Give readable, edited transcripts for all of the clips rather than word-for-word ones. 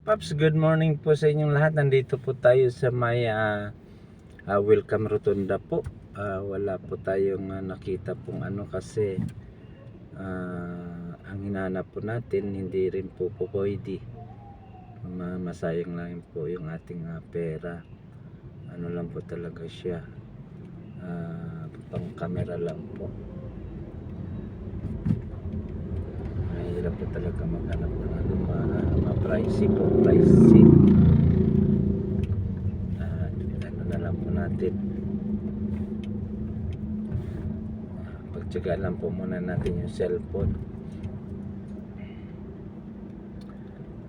Paps, good morning po sa inyong lahat. Nandito po tayo sa may Welcome Rotunda po. Wala po tayong nakita pong kasi ang hinanap po natin hindi rin po pwede. Masayang lang po yung ating pera. Ano lang po talaga siya. Pang camera lang po. Mahirap po talaga maghanap ng pricey po, pricey. Ano na lang po natin, pagtsagaan lang po muna natin yung cellphone.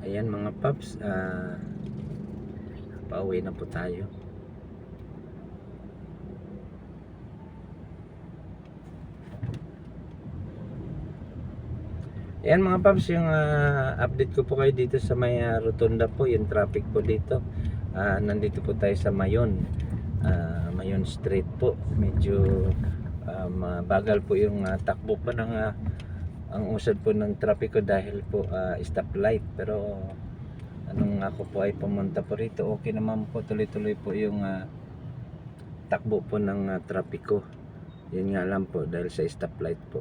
Ayan mga paps, pauwi na po tayo. Ayan mga paps, yung update ko po kayo dito sa may Rotunda po, yung traffic po dito. Nandito po tayo sa Mayon Street po. Medyo mabagal po yung takbo po ng ang usad po ng traffic ko dahil po stoplight. Pero anong ako po ay pumunta po rito, okay naman po, tuloy-tuloy po yung takbo po ng traffic ko. Yun nga lang po dahil sa stoplight po.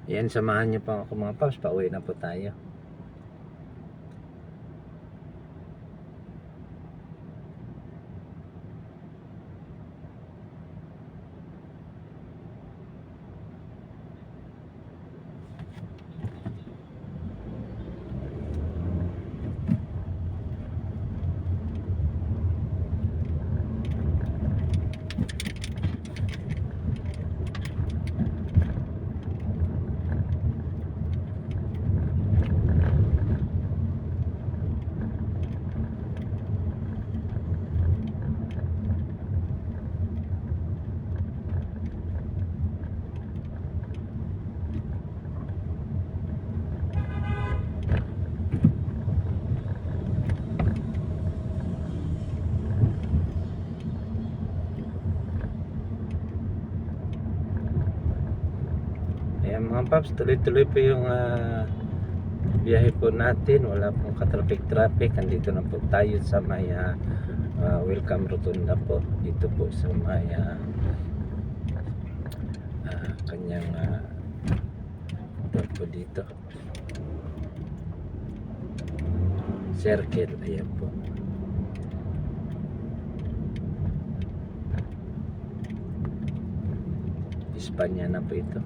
Yan, samahan nyo pa ako mga paps, pauwi na po tayo. Ayan mga paps, tuloy-tuloy po yung biyahe po natin. Wala pong ka-traffic. Andito na po tayo sa may Welcome Rotunda po. Dito po sa may kanyang po dito circle. Ayan po. Espanya na po ito.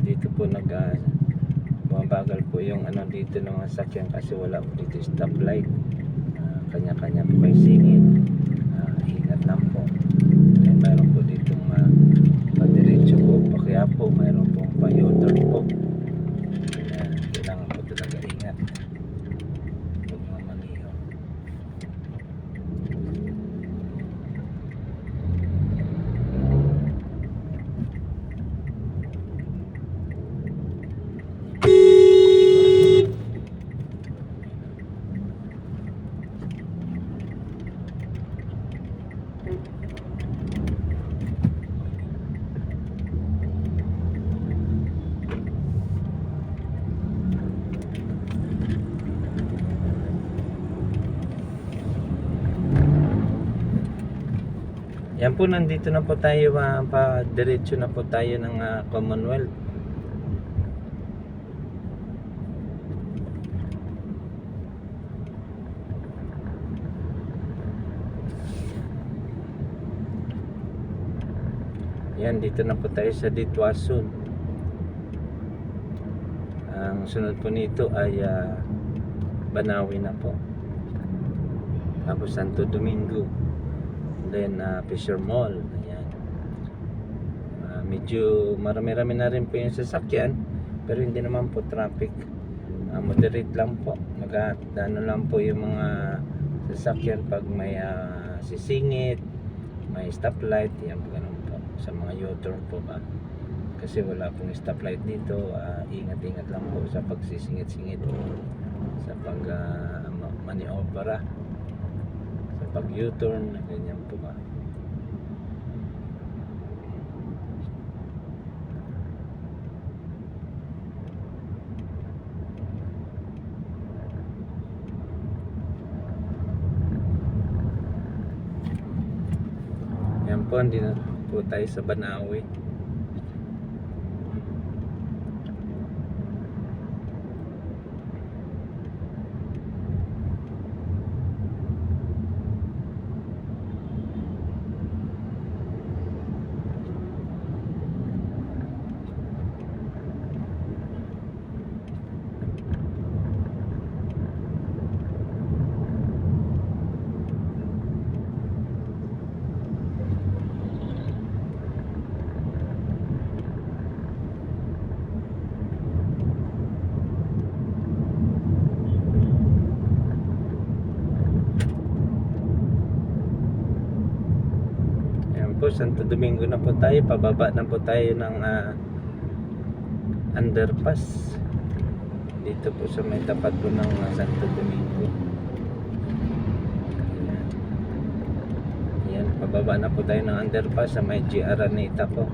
Dito po bumabagal po yung dito ng sasakyan kasi wala po dito stoplight. Kanya-kanya po kayo singit. Ingat lang po. Mayroon po dito padiretso po pa, kaya po mayroon po pa-U-turn po. Kailangan po talaga ingat. Huwag mamaliho. Yan po, nandito na po tayo, pa-diretso na po tayo ng Commonwealth. Yan, dito na po tayo sa Ditwason. Ang sunod po nito ay Banawi na po. Tapos Santo Domingo. Then Fisher Mall. Ayan. Medyo marami-rami na rin po yung sasakyan, pero hindi naman po traffic. Moderate lang po. Magano lang po yung mga sasakyan pag may sisingit, may stoplight. Yan po, ganun po. Sa mga U-turn po ba. Kasi wala pong stoplight dito. Ingat-ingat lang po sa pagsisingit-singit. Sa pag maniobra sa pag U-turn, ganyan po ba. Yan po, hindi na po tayo sa Banawe. Po, Santo Domingo na po tayo, pababa na po tayo ng underpass dito po sa may tapat po ng Santo Domingo. Ayan, pababa na po tayo ng underpass sa may GR Araneta po.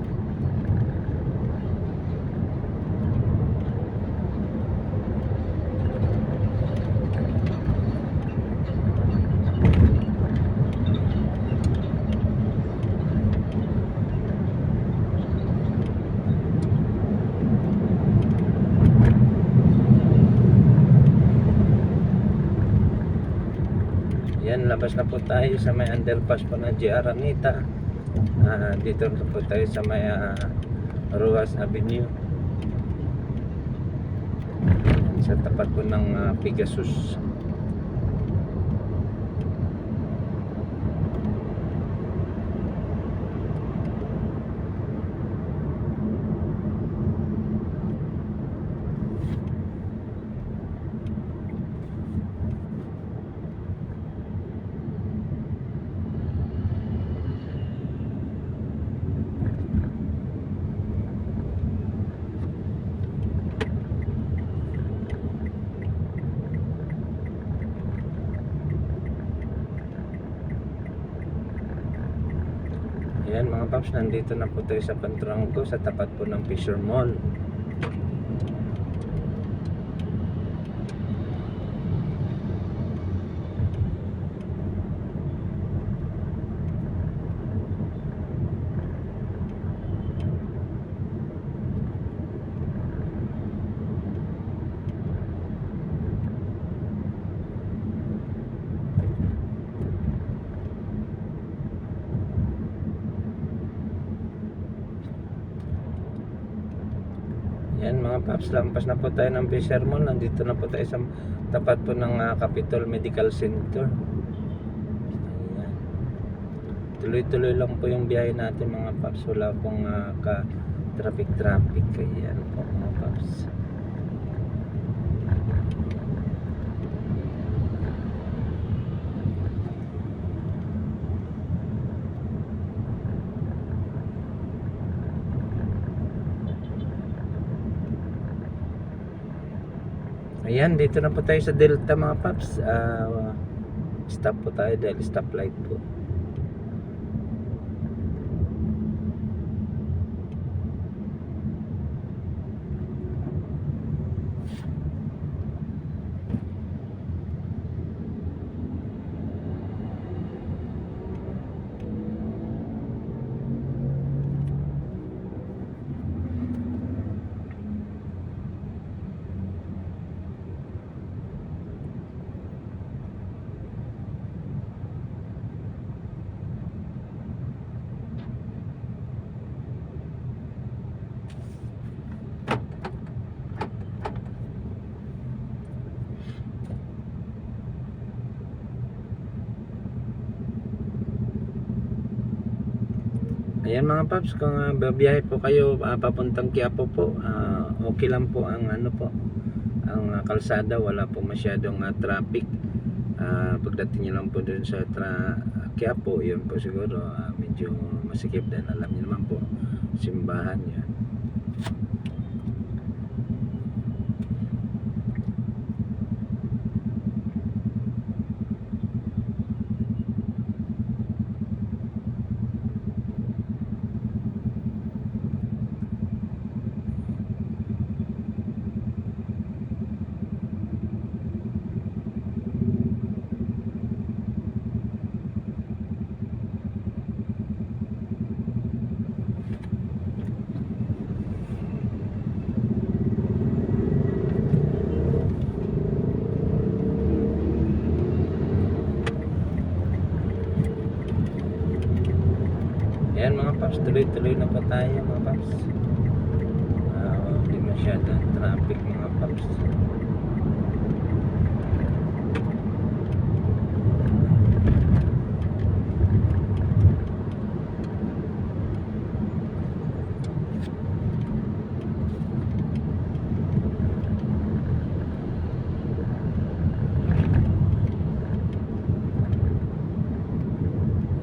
Yan, labas na po tayo sa may underpass po ng GR Araneta. Dito na po tayo sa may Ruas Avenue. Sa tapat po ng Pegasus. Ayan mga paps, nandito na po tayo sa Pantranco, sa tapat po ng Fisher Mall. Yan mga paps, lampas na po tayo ng Fisher Mall. Nandito na po tayo sa tapat po ng Capitol Medical Center. Ayan. Tuloy-tuloy lang po yung biyahe natin mga paps. Wala pong ka-traffic. Ayan po mga paps. Ayan, dito na po tayo sa Delta mga paps. Stop po tayo dahil stoplight po. Ayan mga paps, kung babiyahe po kayo papuntang Quiapo po, okay lang po ang ang kalsada, wala po masyadong traffic. Pagdating niyo lang po dun sa Quiapo, yun po siguro medyo masikip dahil alam niyo naman po simbahan yan. paps, tuloy-tuloy na po tayo mga paps. Hindi masyadong traffic mga paps.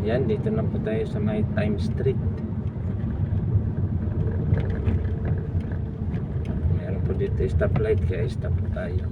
Yan, dito na po tayo sa may Times Street. Meron po dito stoplight, kaya stop po tayo.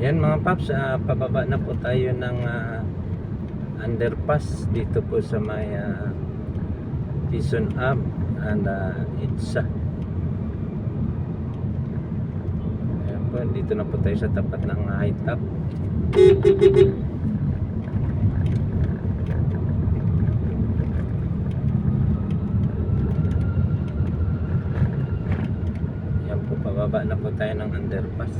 Yan mga paps, pababa na po tayo ng underpass dito po sa may Quezon Ave and EDSA. Ayan po, dito na po tayo sa tapat ng high top. Ayan po, pababa na po tayo ng underpass.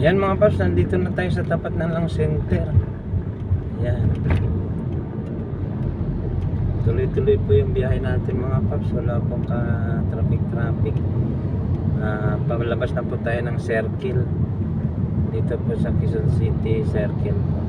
Yan mga paps, nandito na tayo sa tapat ng Lang Center. Yan. Tuloy-tuloy po yung biyahe natin mga paps. Wala pong traffic. Paglabas na po tayo ng circle. Dito po sa Quezon City Circle po.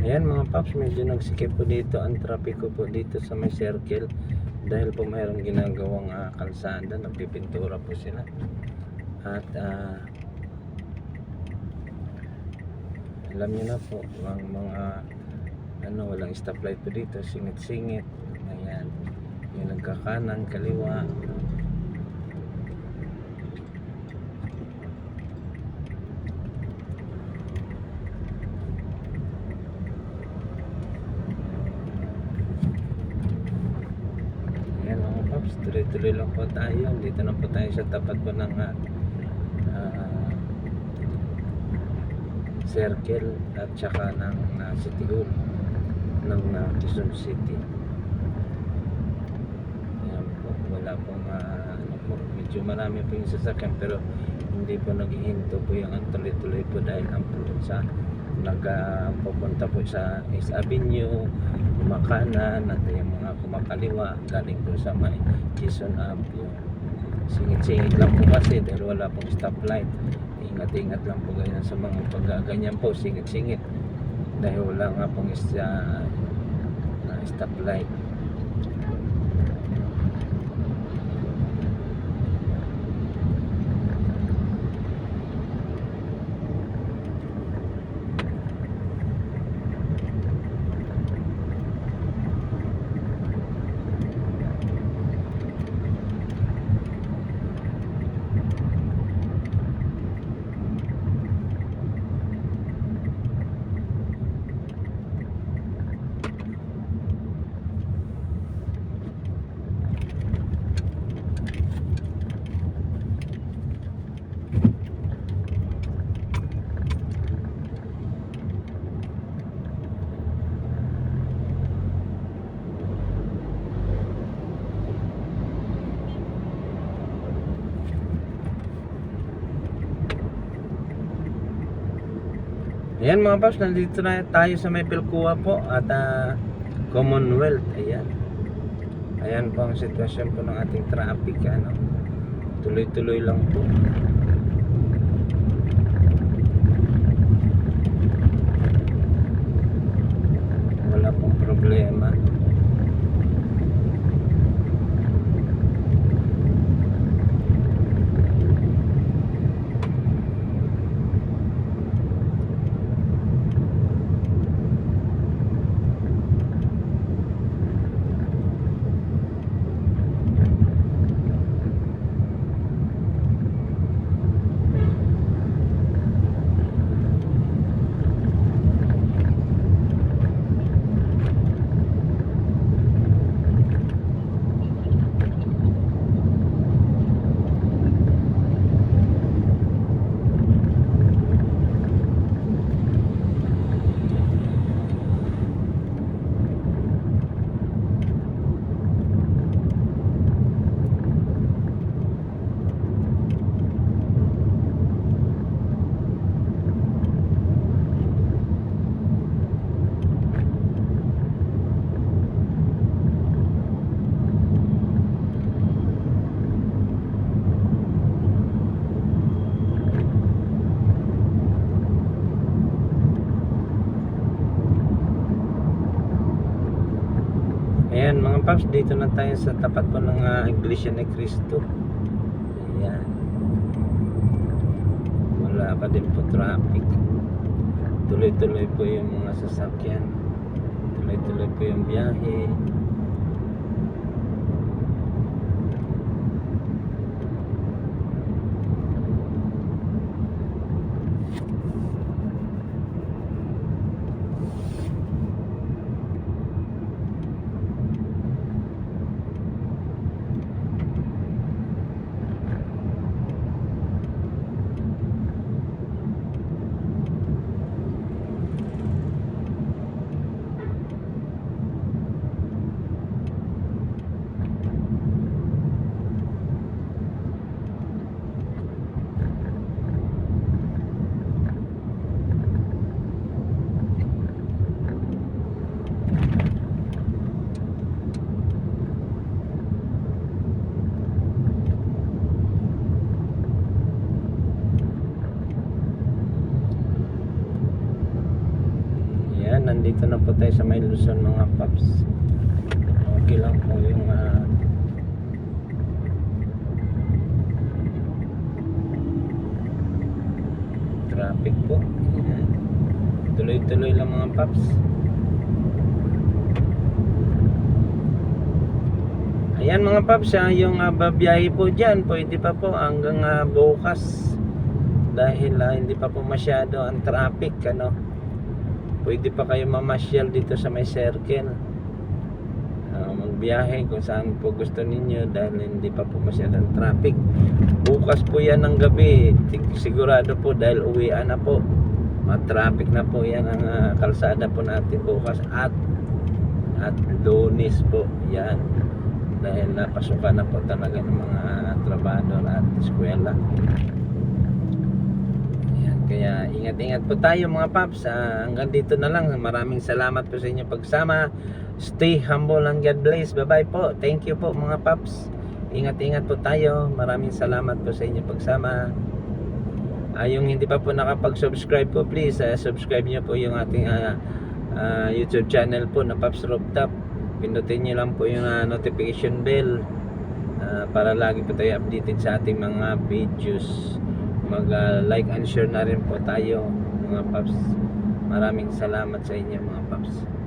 Ayan mga paps, medyo nagsikip po dito ang trapiko po dito sa may circle dahil po mayroong ginagawang kalsada, nagpipintura po sila at alam nyo na po ang mga walang stoplight po dito, singit-singit. Ayan, yung nagkakanan, kaliwa. Tuloy-tuloy lang po tayo. Dito na po tayo sa tapat po ng circle at saka ng City Hall ng Quezon City. Ayan po, wala pong medyo marami po yung sasakyan pero hindi po naghihinto po yung tuloy-tuloy po dahil ang po sa pupunta po sa East Avenue, kumakanan at yung mga kumakaliwa galing po sa may Quezon Ave. Singit-singit lang po kasi dahil wala pong stoplight. ingat-ingat lang po ganyan sa mga paggaganyan po, singit-singit dahil wala nga pong stoplight. Ayan mga paps, nandito na tayo sa may Pilcoa po at Commonwealth. Ayan po ang sitwasyon po ng ating traffic, tuloy-tuloy lang po. Wala pong problema. Ayan mga paps, dito na tayo sa tapat po ng Iglesia ni Cristo. Ayan, wala pa din po traffic, tuloy-tuloy po yung mga sasakyan, tuloy-tuloy po yung biyahe. Nandito na po tayo sa may Luzon mga paps. Okay lang po yung traffic po. Tuloy-tuloy lang mga paps. Ayan mga paps, yung babiyahe po dyan, pwede pa po hanggang bukas dahil hindi pa po masyado ang traffic, pwede pa kayo mamasyal dito sa may circle, magbiyahe kung saan po gusto ninyo dahil hindi pa po masyadong traffic. Bukas po yan ng gabi, sigurado po dahil uwian na po, traffic na po yan ang kalsada po natin bukas at Lunes po yan dahil napasukan na po talaga ng mga trabador at eskwela. Kaya ingat-ingat po tayo mga paps. Hanggang dito na lang. Maraming salamat po sa inyong pagsama. Stay humble and God bless. Bye-bye po. Thank you po mga paps. Ingat-ingat po tayo. Maraming salamat po sa inyong pagsama. Yung hindi pa po nakapag-subscribe po, please subscribe nyo po yung ating YouTube channel po na Pops Rooftop. Pindutin nyo lang po yung notification bell para lagi po tayo updated sa ating mga videos. Mag like and share na rin po tayo mga Pops. Maraming salamat sa inyo mga Pops.